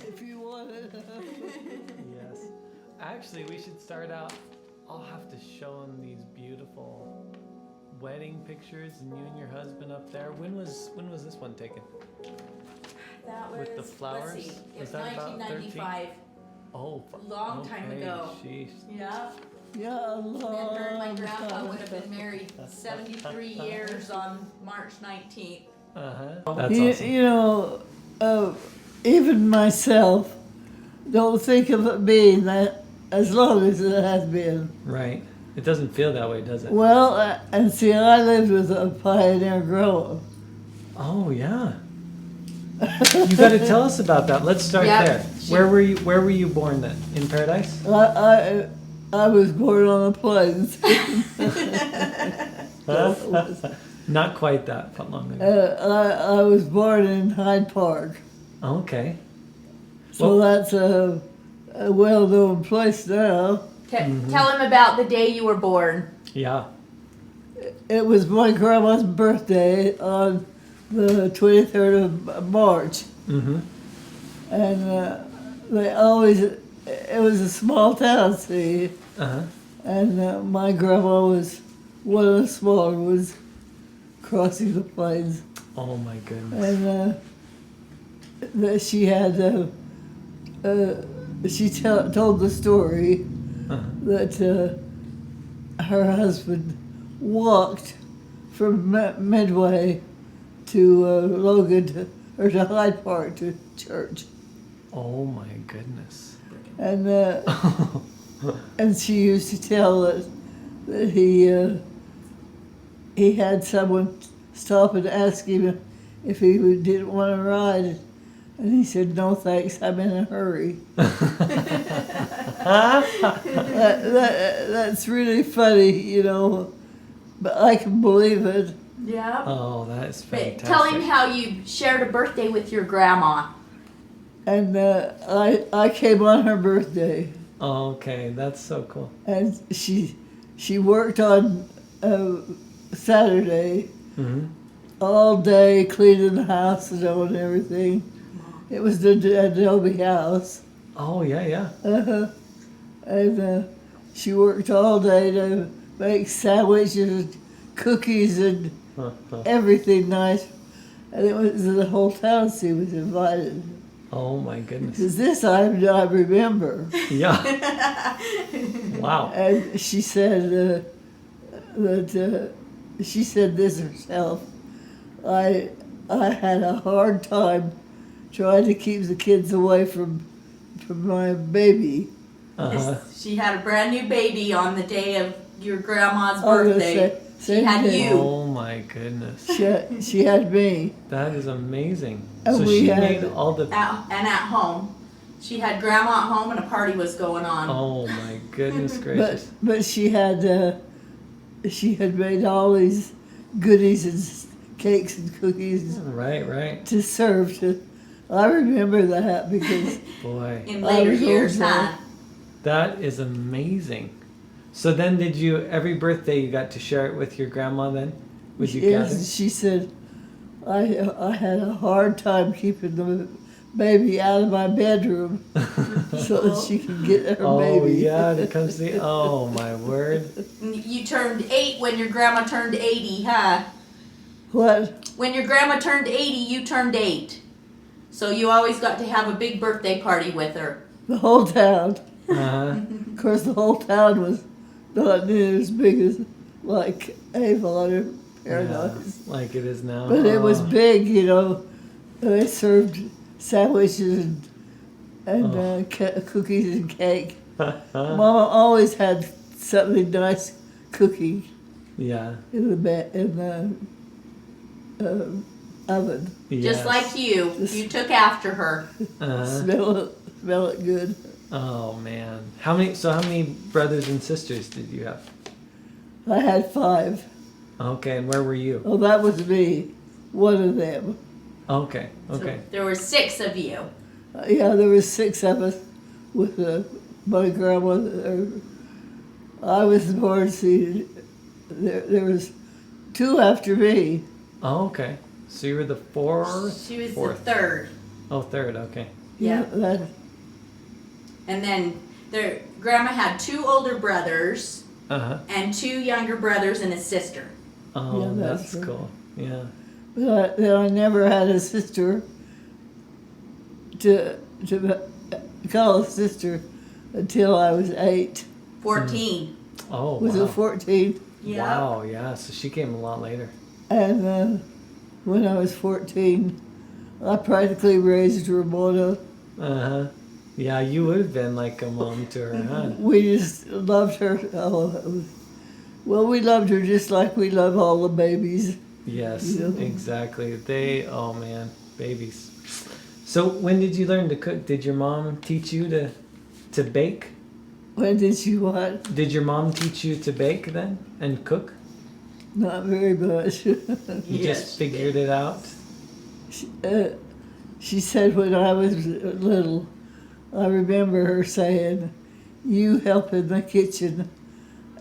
if you want it. Yes. Actually, we should start out. I'll have to show them these beautiful wedding pictures and you and your husband up there. When was this one taken? That was, with the flowers? Let's see, it was that about 1995. Oh, Long time ago. Sheesh. Yeah. Yeah, And then her and my long grandpa time would have ago. been married 73 years on March 19th. That's awesome. You know, even myself don't think of it being that as long as it has been. Right. It doesn't feel that way, does it? Well, and see, I lived with a pioneer grower. Oh yeah. You got to tell us about that. Let's start there. Where were you born then? In Paradise? I was born on the plains. Not quite that long ago. I was born in Hyde Park. Okay. So that's a well-known place now. Tell him about the day you were born. Yeah. It was my grandma's birthday on the 23rd of March. Mm-hmm. And it was a small town, see? Uh-huh. And my grandma was one of the smaller ones crossing the plains. Oh my goodness. And that she had, told the story that her husband walked from Midway to Logan or to Hyde Park to church. Oh my goodness. And and she used to tell that he had someone stop and ask him if he didn't want to ride, and he said, "No thanks, I'm in a hurry." That's really funny, you know, but I can believe it. Yeah. Oh, that's fantastic. Tell him how you shared a birthday with your grandma. And I came on her birthday. Okay, that's so cool. And she worked on Saturday all day cleaning the house and everything. It was the adobe house. Oh yeah. And she worked all day to make sandwiches and cookies and everything nice. And it was the whole town she was invited. Oh my goodness. Because this I remember. Yeah. Wow. And she said she said this herself. I had a hard time trying to keep the kids away from my baby. She had a brand new baby on the day of your grandma's birthday. She had day. you. Oh my goodness. She had me. That is amazing. And so she made all the... And at home. She had grandma at home and a party was going on. Oh my goodness gracious. But she had made all these goodies and cakes and cookies. Right. To serve to. I remember that because... Boy. In later years, huh? That is amazing. So then every birthday you got to share it with your grandma then? Would you gather? She said, I had a hard time keeping the baby out of my bedroom so that she could get her baby. Oh yeah, to come see. Oh my word. You turned 8 when your grandma turned 80, huh? What? When your grandma turned 80, you turned 8. So you always got to have a big birthday party with her. The whole town. Uh-huh. Of course, the whole town was not near as big as like Avon or Paradise. Yeah, like it is now. But it was big, you know. They served sandwiches and cookies and cake. Mama always had something nice cooking. Yeah. In the oven. Yes. Just like you. You took after her. Smell it good. Oh man. How many brothers and sisters did you have? I had 5. Okay, and where were you? Oh, that was me. One of them. Okay. So there were 6 of you. Yeah, there was 6 of us with my grandmother. I was born, see, there was 2 after me. Oh, okay. So you were the 4th? She was fourth. the 3rd. Oh, third. Okay. Yeah. That, And then their grandma had 2 older brothers Uh huh. and 2 younger brothers and a sister. Oh, Yeah, that's that's right. cool. Yeah. but I never had a sister to call a sister until I was 8. 14. Oh, Was wow. it 14? Yeah. Wow. Yeah. So she came a lot later. And when I was 14, I practically raised Ramona. Uh huh. Yeah, you would have been like a mom to her, huh? We just loved her. Oh, well, we loved her just like we love all the babies. Yes, You know? exactly. Oh man, babies. So when did you learn to cook? Did your mom teach you to bake? When did you what? Did your mom teach you to bake then and cook? Not very much. You Yes, just she figured it out? She said when I was little, I remember her saying, "You help in the kitchen,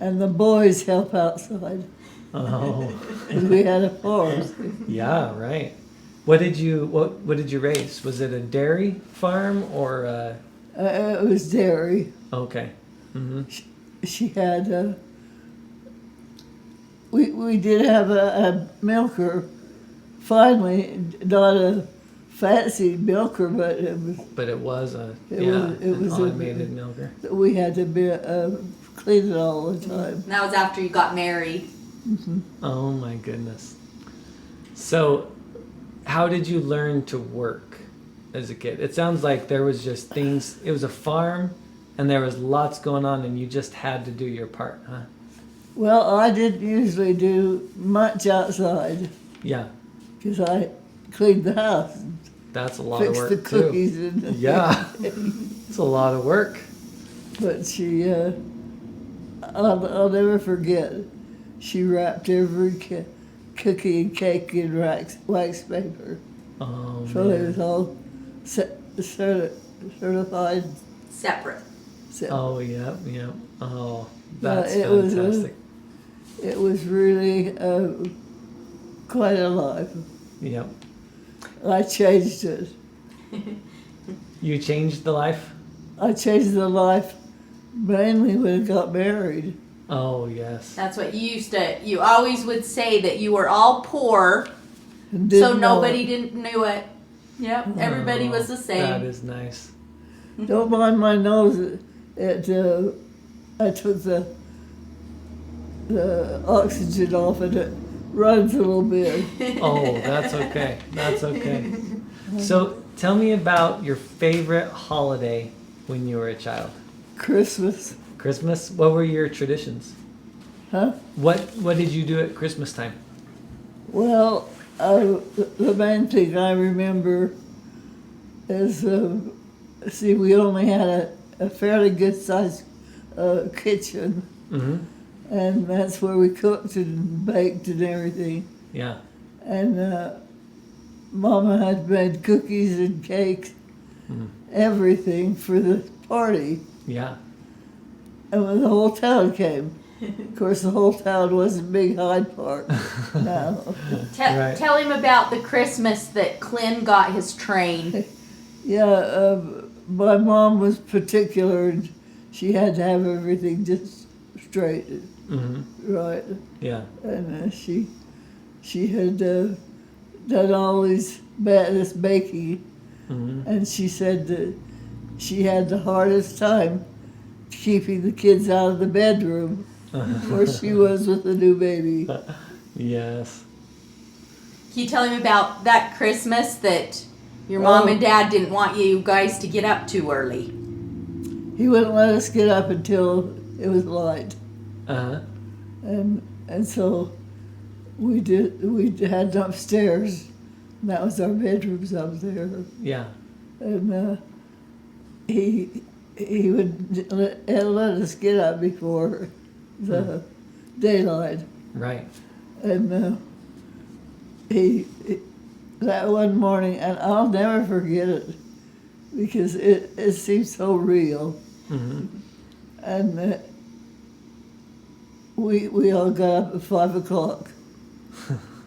and the boys help outside." Oh, And we had a farm. yeah, right. What did you raise? Was it a dairy farm or It was dairy. okay? Mm-hmm. She had. We did have a milker. Finally, not a fancy milker, but it was. But it was an was a- automated milker. We had to clean it all the time. And that was after you got married. Oh my goodness. So, how did you learn to work as a kid? It sounds like there was just things, it was a farm and there was lots going on and you just had to do your part, huh? Well, I didn't usually do much outside Yeah, because I cleaned the house, and that's a lot of fixed work the too. cookies, and Yeah, it's a lot of work. But she, I'll never forget. She wrapped every cookie and cake in wax paper, Oh so it man. was all certified. Separate. So Oh, yep, yep. Oh, Yeah, that's it was, fantastic. it was really quite a life. Yep. I changed it. You changed the life? I changed the life mainly when I got married. Oh, yes. That's what you always would say that you were all poor, And so didn't know nobody it. didn't knew it. Yep, everybody was the That same. is nice. Don't mind my nose. I took the oxygen off and it runs a little bit. Oh, that's okay. That's okay. So tell me about your favorite holiday when you were a child. Christmas, Christmas? What were your traditions? huh? What did you do at Christmas time? Well, the main thing I remember is, see, we only had a fairly good sized kitchen, Mm-hmm. and that's where we cooked and baked and everything. Yeah. And Mama had made cookies and cakes, Mhm. everything everything for the party. Yeah. And when the whole town came, of course, the whole town wasn't Big Hyde Park. No. Right. Tell him about the Christmas that Clint got his train. Yeah, my mom was particular, and she had to have everything just straight, Mm-hmm. right. Yeah. And she had done all this baking, Mm-hmm. and she said that she had the hardest time keeping the kids out of the bedroom where she was with the new baby. Yes. Can you tell him about that Christmas that your mom and dad didn't want you guys to get up too early? He wouldn't let us get up until it was light, Uh-huh. and so we had upstairs, and that was our bedrooms up there, Yeah. and he would let us get up before the daylight, Right. and he that one morning, and I'll never forget it because it seems so real. Mm-hmm. And we all got up at 5 o'clock.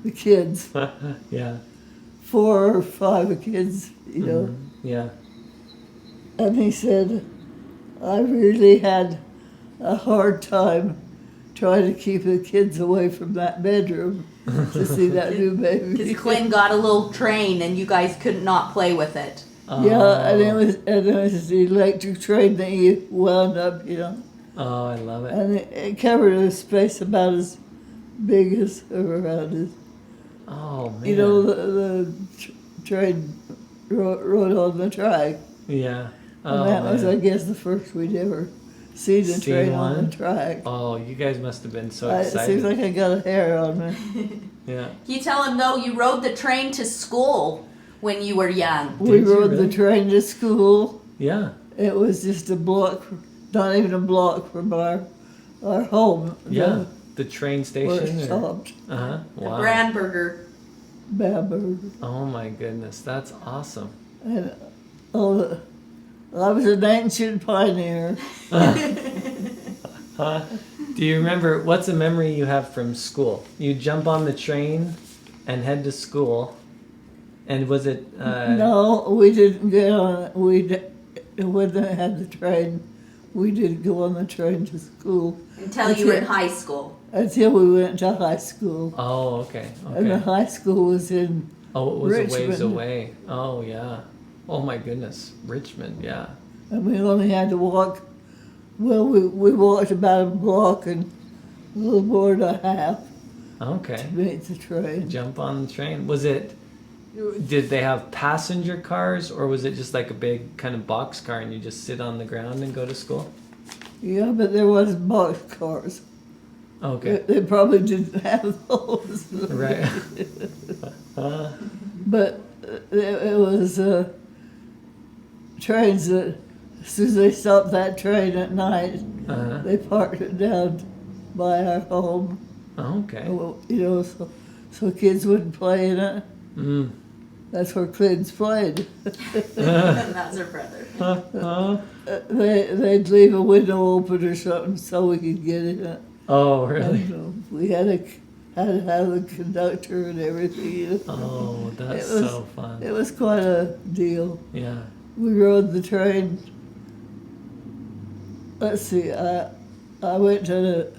The kids, Yeah. 4 or 5 kids, you know. Yeah. And he said, I really had a hard time trying to keep the kids away from that bedroom to see that new baby. Because Quinn got a little train and you guys could not play with it. Yeah, and it was the electric train that you wound up, you know. Oh, I love it. And it covered a space about as big as around it. Oh, man. You know, the train rode on the track. Yeah. And Oh, that was, man. I guess, the first we'd ever seen a train on the track. Oh, you guys must have been so It excited. seems like I got a hair on me. Yeah. You tell him, though, you rode the train to school when you were young. We Did you rode really? the train to school. Yeah. It was just a block, not even a block from our home. Yeah. The train Where it station. Or... stopped. Uh-huh. Wow. Brandburger. Bamberg. Oh, my goodness. That's awesome. And I was an ancient pioneer. Do you remember, what's a memory you have from school? You jump on the train and head to school. And was it... No, we didn't get on it. When they had the train, we didn't go on the train to school Until you were in high school. until we went to high school. Oh, okay. And the Okay. high school was in Oh, it was a ways Richmond. away. Oh, yeah. Oh, my goodness. Richmond, yeah. And we only had to walk, well, we walked about a block and a little more than a half Okay. to meet the train. Jump on the train. Did they have passenger cars, or was it just like a big kind of box car and you just sit on the ground and go to school? Yeah, but there was box cars. Okay. They probably didn't have those. Right. But it was trains that, as soon as they stopped that train at night, Uh-huh. they parked it down by our home. Okay. You know, so kids wouldn't play in it. Mm. That's where kids played. That was her brother. They'd leave a window open or something so we could get in it. Oh, really? And, we had to have the conductor and everything. You know. Oh, that's It was- so fun. It was quite a deal. Yeah. We rode the train. Let's see, I went to the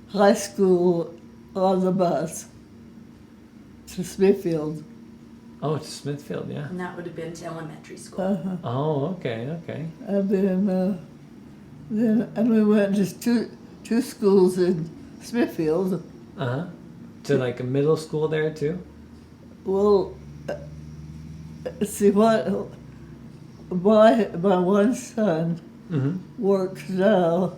high school on the bus to Smithfield. Oh, to Smithfield, yeah. And that would have been to elementary school. Uh-huh. Oh, okay, okay. And then we went to two schools in Smithfield. Uh-huh. To like a middle school there too? Well, see what my one son Mm-hmm. works now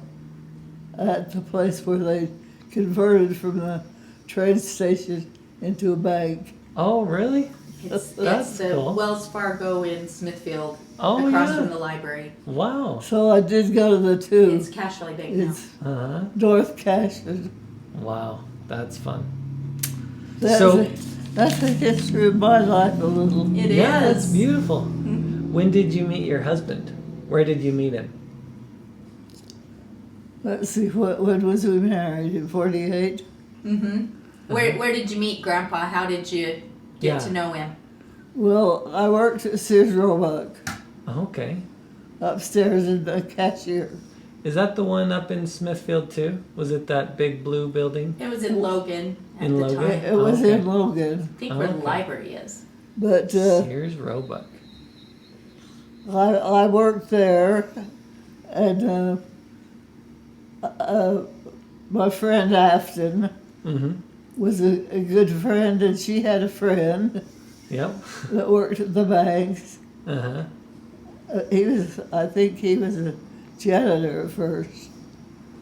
at the place where they converted from the train station into a bank. Oh, really? It's That's the cool. Wells Fargo in Smithfield, Oh, across yeah. from the library. Wow. So I did go to the two. It's Cash Valley Bank now. It's Uh-huh. North Cashman. Wow. That's fun. That's So- that's the history of my life a little. It is. Yeah, that's beautiful. When did you meet your husband? Where did you meet him? Let's see, when was we married? In 48? Mm-hmm. Where did you meet Grandpa? How did you get Yeah. to know him? Well, I worked at Sears Roebuck, Okay. upstairs in the cashier. Is that the one up in Smithfield too? Was it that big blue building? It was in Logan at In the Logan? time. It was Okay. in Logan. I think where the Okay. library is. But Sears Roebuck. I worked there, and my friend Afton Mm-hmm. was a good friend, and she had a friend Yep. that worked at the banks. Uh-huh. I think he was a janitor at first.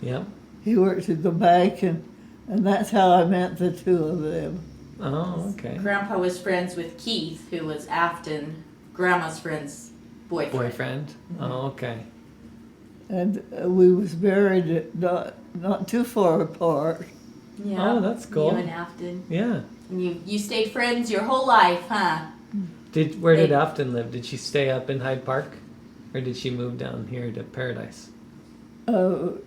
Yep. He worked at the bank, and that's how I met the two of them. Oh, okay. Grandpa was friends with Keith, who was Afton, Grandma's friend's boyfriend. Boyfriend? Oh, okay. And we was married not too far apart. Yeah. Oh, that's cool. You and Afton. Yeah. And you stayed friends your whole life, huh? Where did They- Afton live? Did she stay up in Hyde Park? Or did she move down here to Paradise? No,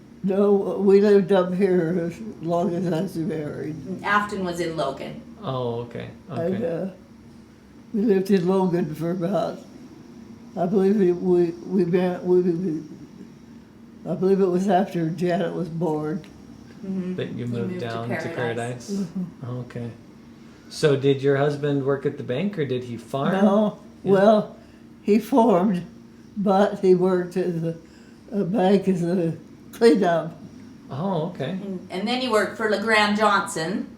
we lived up here as long as I was married. And Afton was in Logan. Oh, okay. And, Okay. We lived in Logan for about, I believe I believe it was after Janet was born. That you moved down to Paradise? Mm-hmm. Okay. So did your husband work at the bank or did he farm? No, Yeah. well, he farmed, but he worked at the bank as a cleanup. Oh, okay. And then he worked for LeGrand Johnson.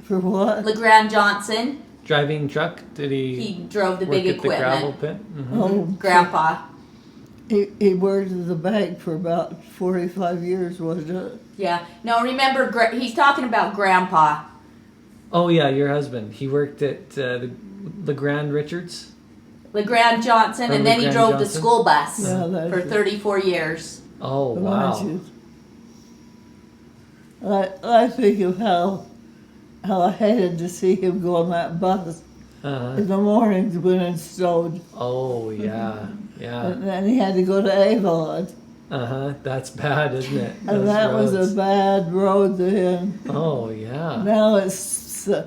For what? LeGrand Johnson. Driving truck? Did he He drove the work big at the gravel equipment. pit? Oh, Grandpa. he worked at the bank for about 45 years, wasn't it? Yeah. No, remember, he's talking about Grandpa. Oh yeah, your husband. He worked at the Grand Richards. LeGrand Johnson, Or and then he LeGrand drove the Johnson? school bus Yeah, that's for it. 34 years. Oh wow. Imagine. I think of how I hated to see him go on that bus Uh-huh. in the mornings when it snowed. Oh yeah, yeah. And then he had to go to Avon. Uh-huh. That's bad, isn't it? And Those that was roads. a bad road to him. Oh yeah. Now it's It's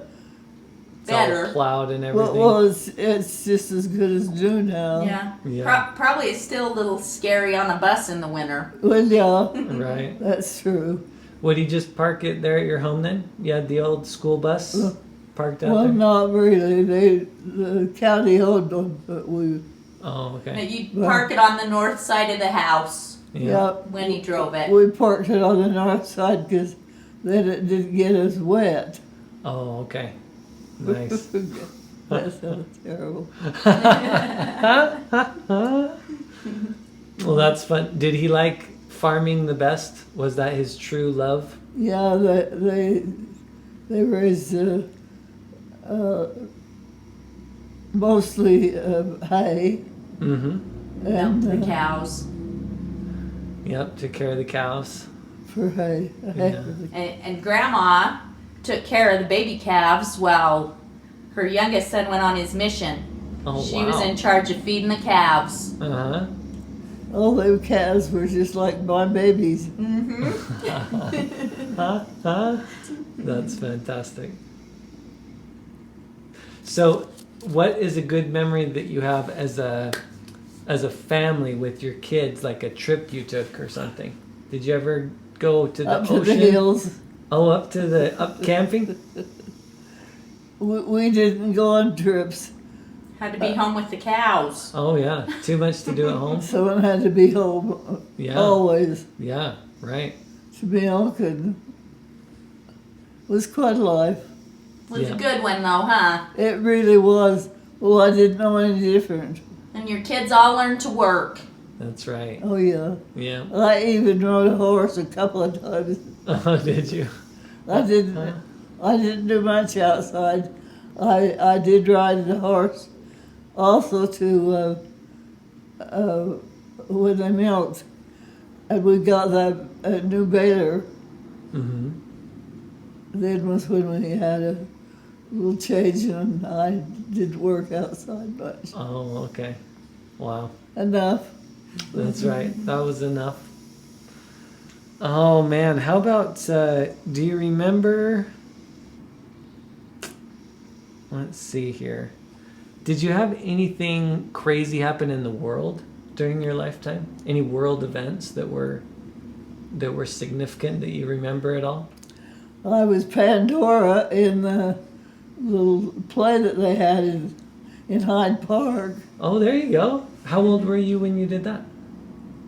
all Better. plowed and everything. well, it's just as good as new now. Yeah. Yeah. Probably it's still a little scary on a bus in the winter. Well, yeah, Right. that's true. Would he just park it there at your home then? You had the old school bus parked out Well, there? not really. The county owned them, but we, Oh, But okay. you'd park it on the north side of the house yeah, when he drove it. we parked it on the north side because then it didn't get as wet. Oh, okay. Nice. That sounds terrible. Well, that's fun. Did he like farming the best? Was that his true love? Yeah, they raised mostly hay. Mm-hmm. And, Milk the cows. Yep, took care of the cows. for hay. Yeah. And Grandma took care of the baby calves while her youngest son went on his mission. Oh, She wow. was in charge of feeding the calves. Uh-huh. All them calves were just like my babies. Mm-hmm. That's fantastic. So, what is a good memory that you have as a family with your kids, like a trip you took or something? Did you ever go to the Up to ocean? the hills. Oh, up camping? We didn't go on trips. Had to be home with the cows. Oh yeah, too much to do at home. Someone had to be home Yeah, always. yeah, right. To be It was quite a life. Was Yeah. a good one though, huh? It really was. Well, I didn't know any different. And your kids all learned to work. That's right. Oh yeah. Yeah. I even rode a horse a couple of times. Oh, did you? I didn't do much outside. I did ride the horse also to when they milked, and we got that new baler. Mm-hmm. Then was when we had a little change, and I didn't work outside much. Oh, okay. Wow. Enough. That's right. That was enough. Oh man, how about do you remember? Let's see here. Did you have anything crazy happen in the world during your lifetime? Any world events that were significant that you remember at all? I was Pandora in the little play that they had in Hyde Park. Oh, there you go. How old were you when you did that?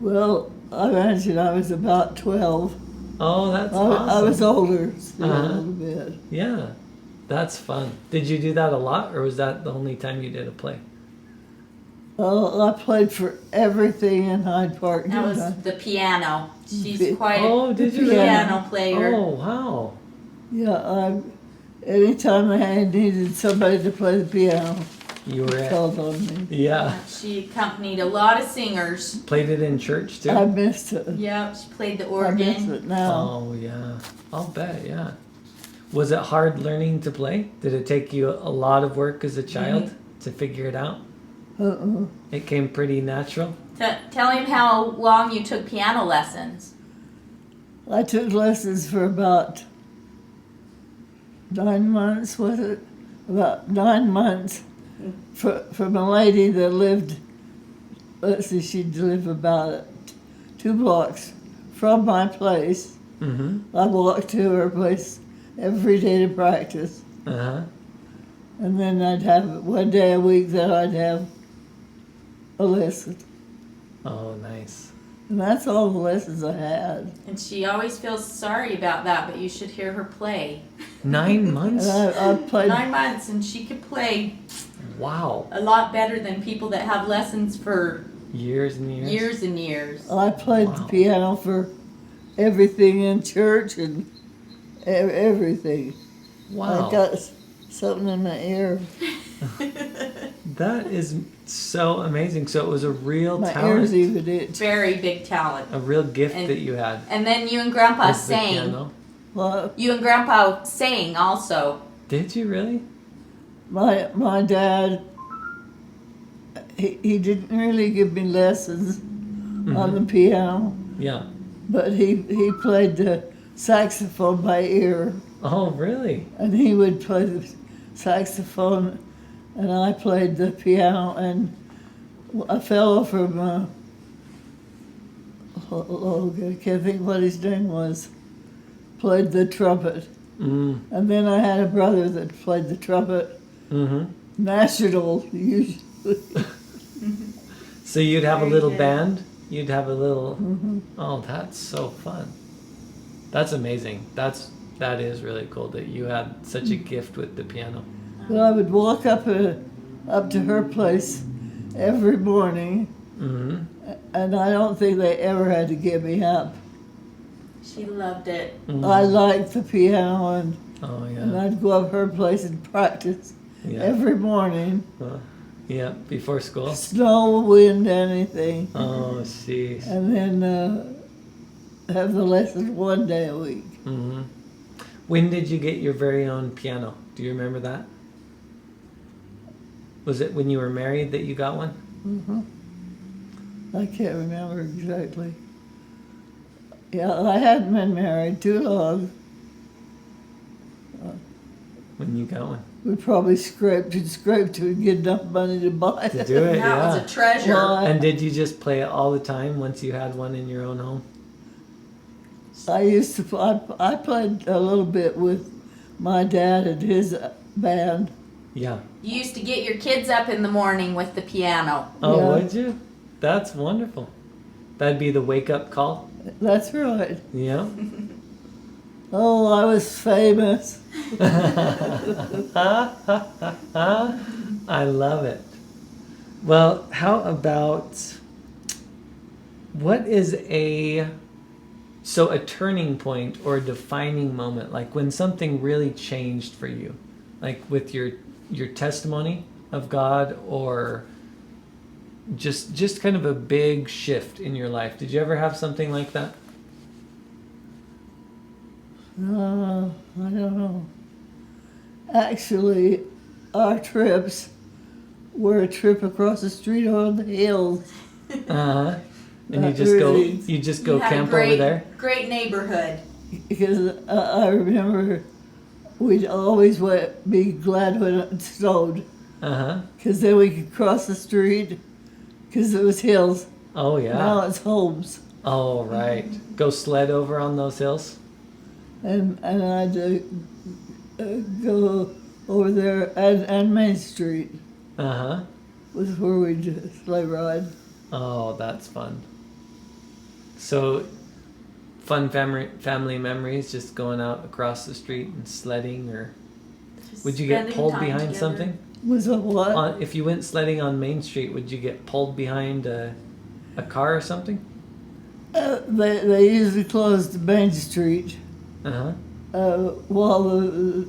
Well, I imagine I was about 12. Oh, that's I awesome. was older still Uh-huh. a little bit. Yeah, that's fun. Did you do that a lot, or was that the only time you did a play? Well, I played for everything in Hyde Park. That was didn't I? the piano. She's quite Oh, a did you? piano player. Oh, wow. Yeah, anytime I needed somebody to play the piano, You were they at, called on me. yeah. She accompanied a lot of singers. Played it in church too? I missed it. Yep, she played the I miss organ. it now. Oh, yeah. I'll bet, yeah. Was it hard learning to play? Did it take you a lot of work as a child to figure it out? Uh-uh. It came pretty natural? Tell him how long you took piano lessons. I took lessons for about 9 months, was it? About 9 months. from a lady that lived, let's see, she'd live about 2 blocks from my place. Mm-hmm. I walked to her place every day to practice. Uh-huh. And then I'd have 1 day a week that I'd have a lesson. Oh, nice. And that's all the lessons I had. And she always feels sorry about that, but you should hear her play. 9 months? And I played. 9 months, and she could play Wow. a lot better than people that have lessons for Years and years? years and years. I played Wow. the piano for everything in church and everything. Wow. I got something in my ear. That is so amazing. So it was a real My talent. ears even itch. Very big talent. A real gift And- that you had. And then you and Grandpa with the sang. piano. Well, You and Grandpa sang also. Did you really? my dad, he didn't really give me lessons on the piano, Yeah. but he played the saxophone by ear, Oh, really? and he would play the saxophone, and I played the piano, and a fellow from I can't think what his name was, played the trumpet, Mm. and then I had a brother that played the trumpet, Mm-hmm. national usually. So you'd have a Very little good. band? You'd have a little... Mm-hmm. Oh, that's so fun. That's amazing. That is really cool that you had such a gift with the piano. But I would walk up to her place every morning, Mm-hmm. and I don't think they ever had to get me up. She loved it. I liked the piano, and Oh, and yeah. I'd go up her place and practice Yeah. every morning. Yeah, before school. Snow, wind, anything, Oh, jeez. and then have the lesson 1 day a week. Mm-hmm. When did you get your very own piano? Do you remember that? Was it when you were married that you got one? I can't remember exactly. Yeah, I hadn't been married too long. When you got one? We probably scraped to get enough money to buy To it. do it, That yeah. was a treasure. Well, And did you just play it all the time once you had one in your own home? I used to. I played a little bit with my dad and his band. Yeah. You used to get your kids up in the morning with the piano. Oh, Yeah. would you? That's wonderful. That'd be the wake up call. That's right. Yeah. Oh, I was famous. I love it. Well, how about what is a turning point or a defining moment, like when something really changed for you, like with your testimony of God, or just kind of a big shift in your life? Did you ever have something like that? I don't know. Actually, our trips were a trip across the street on the hills. Uh-huh. And Not really. you just go You had camp a great, over there? great neighborhood. Because I remember we'd always be glad when it snowed. Uh-huh. Because then we could cross the street because it was hills. Oh, yeah. Now it's homes. Oh, right. Go sled over on those hills? And I'd go over there, and Main Street Uh-huh. was where we'd sleigh ride. Oh, that's fun. So, fun family memories, just going out across the street and sledding, or Just would you get spending pulled time behind together. something? Was a what? If you went sledding on Main Street, would you get pulled behind a car or something? They usually closed Main Street Uh-huh. while the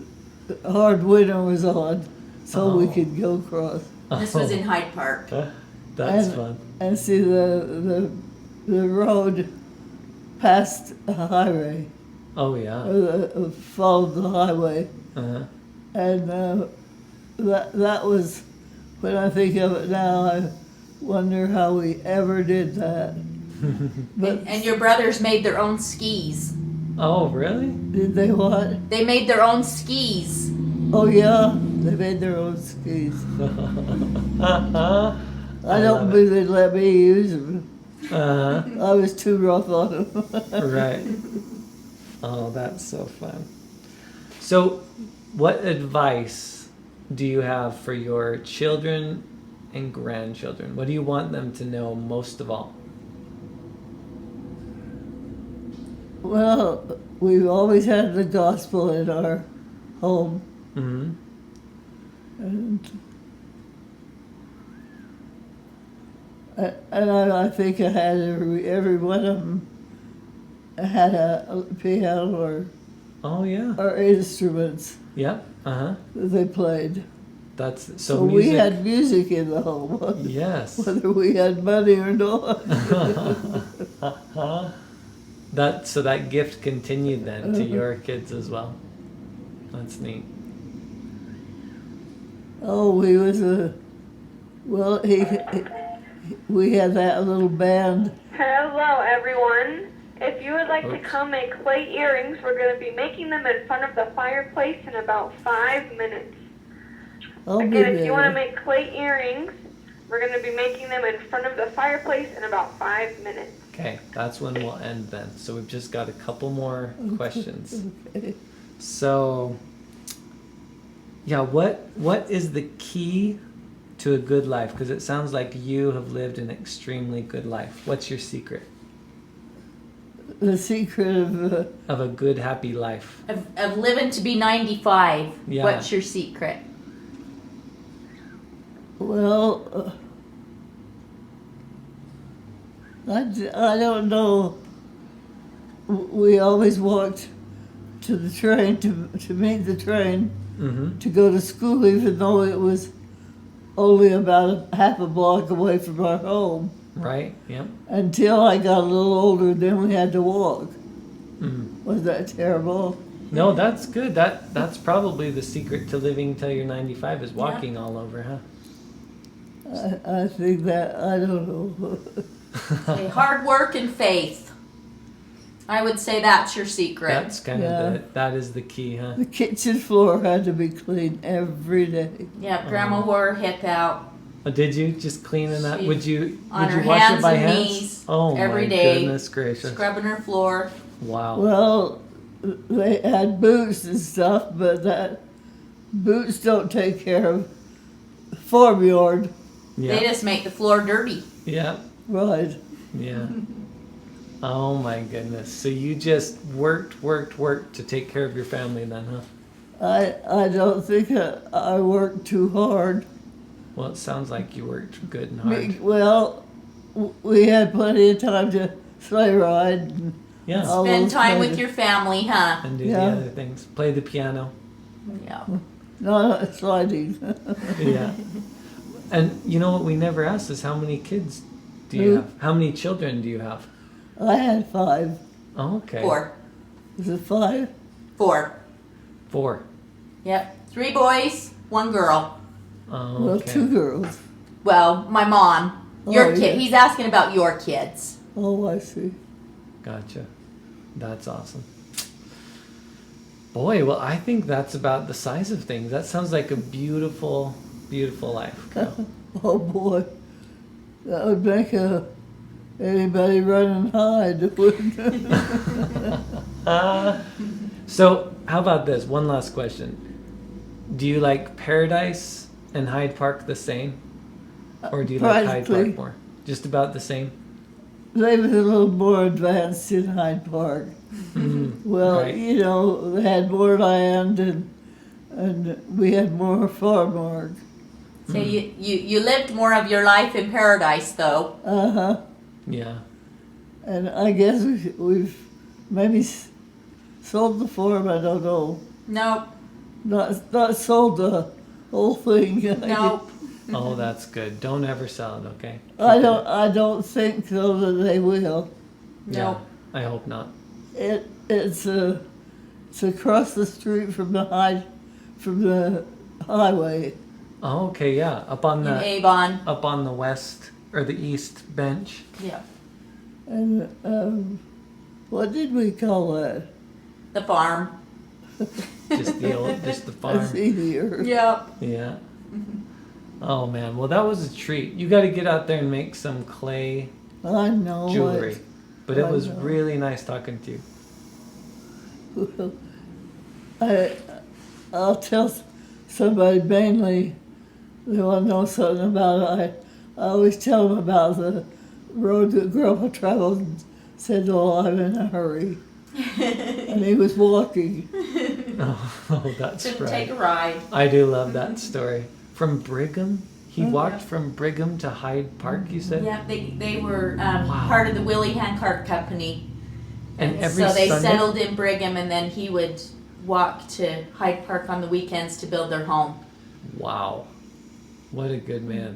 hard winter was on, so we Oh. could go across This was in Hyde Park. That's And- fun. and see the road past a highway, Oh, yeah. followed the highway, Uh-huh. and that was, when I think of it now, I wonder how we ever did that. But And your brothers made their own skis. Oh, really? did they what? They made their own skis. Oh yeah, They made their own skis. I I don't love believe they'd let me use them. Uh, I was too rough on them. right. Oh, that's so fun. So, what advice do you have for your children and grandchildren? What do you want them to know most of all? Well, we've always had the gospel in our home, Mm-hmm. and I think I had every one of them had a piano Oh yeah. or instruments Yep. Uh-huh. that they played. That's So so we music. had music in the home, Yes. whether we had money or not. That gift continued then to your kids as well. That's neat. Oh, we was we had that little band. Hello, everyone. If you would like to Oops. come make clay earrings, we're going to be making them in front of the fireplace in about 5 minutes. I'll be Again, if you want to there. make clay earrings, we're going to be making them in front of the fireplace in about 5 minutes. Okay, that's when we'll end then. So we've just got a couple more questions. Okay. So, yeah, what is the key to a good life? Because it sounds like you have lived an extremely good life. What's your secret The secret of a good, happy life? Of living to be 95. Yeah. What's your secret? well, I don't know. We always walked to the train to meet the train Mm-hmm. to go to school, even though it was only about half a block away from our home. Right? Yep. Until I got a little older, then we had to walk. Mm. Was that terrible? No, that's good. That's probably the secret to living till you're 95 is walking all over, huh? I think that, I don't know. Okay, hard work and faith. I would say that's your secret. That's kind Yeah. of that is the key, huh? The kitchen floor had to be cleaned every day. Yeah, Grandma wore her hip out Oh, did you just cleaning that? She- Would you on would her you wash it hands by and hands? knees Oh every my day. goodness gracious! scrubbing her floor. Wow. Well, they had boots and stuff, but that boots don't take care of farmyard. Yeah. They just make the floor dirty. Yeah. Right. Yeah. Oh my goodness. So you just worked to take care of your family then, huh? I don't think I worked too hard. Well, it sounds like you worked good and hard. Well, we had plenty of time to sleigh ride. And Yeah. all Spend those time kind with of- your family, huh? And do Yeah. the other things. Play the piano. Yeah. No, not sliding. Yeah. And you know what we never asked is how many kids do you Who? have? How many children do you have? I had 5. Oh, okay. 4. Is it 5? 4. 4. Yep. 3 boys, 1 girl. Oh, Well, okay. 2 girls. Well, my mom. Your Oh, kid. yeah. He's asking about your kids. Oh, I see. Gotcha. That's awesome. Boy, well, I think that's about the size of things. That sounds like a beautiful, beautiful life. Carol. Oh boy, that would make anybody run and hide, wouldn't it? So, how about this? One last question. Do you like Paradise and Hyde Park the same? Or do you like Hyde Practically. Park more? Just about the same? They was a little more advanced in Hyde Park. Well, Right. you know, they had more land and we had more farm work. So you lived more of your life in paradise, though. Uh-huh. Yeah. And I guess we've maybe sold the farm, I don't know. Nope. Not sold the whole thing. Nope. Oh, that's good. Don't ever sell it, okay? I don't think though that they will. Yeah, Nope. I hope not. It's across the street from the highway. Oh, okay, yeah. Up on In the Avon. up on the west or the east bench. Yeah. And what did we call that? The farm. Just the farm. That's easier. Yep. Yeah. Oh man, well that was a treat. You got to get out there and make some clay I know jewelry. But it I was know. really nice talking to you. I'll tell somebody mainly they want to know something about it. I always tell them about the road that Grandpa traveled and said, "Oh, I'm in a hurry," and he was walking. Oh, that's Couldn't right. take a ride. I do love that story. From Brigham? He walked from Brigham to Hyde Park, you said? Yeah, they were Wow. part of the Willie Handcart Company. And every so they Sunday? settled in Brigham, and then he would walk to Hyde Park on the weekends to build their home. Wow. What a good man.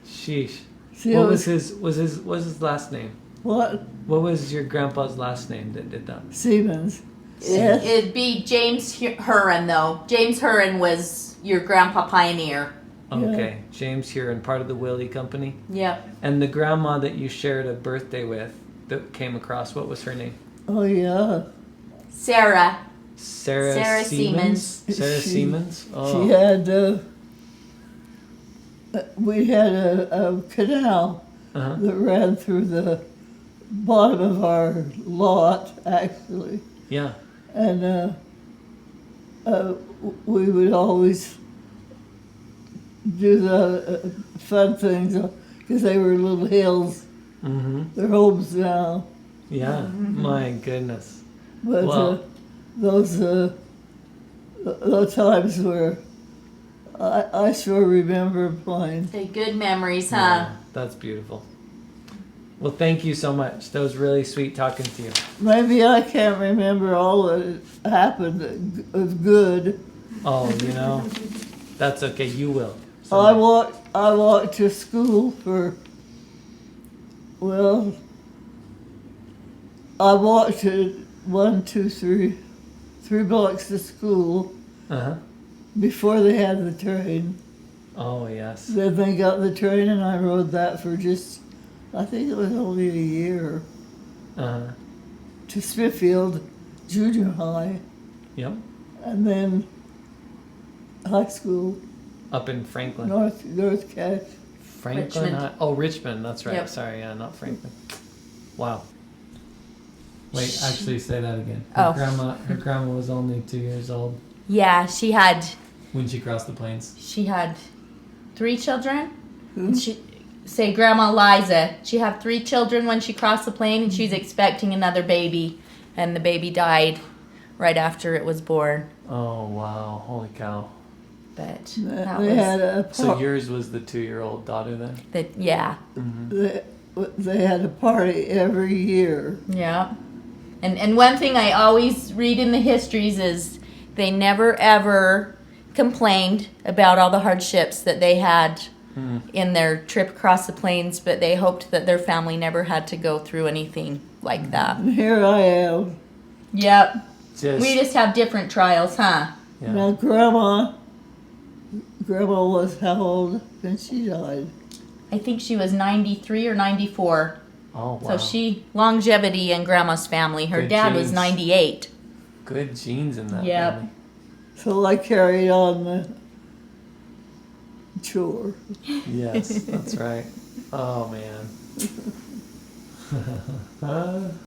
Sheesh. See, What it was his last name? what What was your grandpa's last name that did that? Siemens? Yes. It'd be James Huron, though. James Huron was your grandpa pioneer. Okay. James Huron, part of the Willie Company. Yep. And the grandma that you shared a birthday with that came across, what was her name? Oh yeah. Sarah. Sarah Sarah Siemens. Sarah She- Siemens? Oh. She had. We had a canal Uh-huh. that ran through the bottom of our lot, actually. Yeah. And we would always do the fun things because they were little hills. Mm-hmm. They're homes now, Yeah. My goodness. but Wow. those times were I sure remember playing. Okay, good memories, huh? Yeah, that's beautiful. Well, thank you so much. That was really sweet talking to you. Maybe I can't remember all that happened of good. Oh, that's okay. You will. I someday. walked to school for, well, I walked to 3 blocks to school Uh-huh. before they had the train. Oh, yes. Then they got the train and I rode that for just, I think it was only a year, Uh-huh. to Smithfield Junior High Yep. and then high school, Up in Franklin. North Cache. Franklin? Richmond. Oh, Richmond. That's right. Yep. Sorry. Yeah, not Franklin. Wow. Wait, actually say that again. Oh. Her grandma was only 2 years old Yeah, she had when she crossed the plains. 3 children. And say Grandma Liza. She had 3 children when she crossed the plane, and she's expecting another baby, and the baby died right after it was born. Oh, wow. Holy cow. But They that had was a So yours was the 2-year-old daughter then? yeah. they had a party every year. Yeah. And one thing I always read in the histories is they never ever complained about all the hardships that they had in their trip across the plains, but they hoped that their family never had to go through anything like that. And here I am. Yep. Just, We just have different trials, huh? yeah. Now Grandma was how old when she died? I think she was 93 or 94. Oh, wow. So longevity in Grandma's family. Her Good dad was genes. 98. Good genes in that Yep. family. So I carried on the chore. Yes, that's right. Oh, man.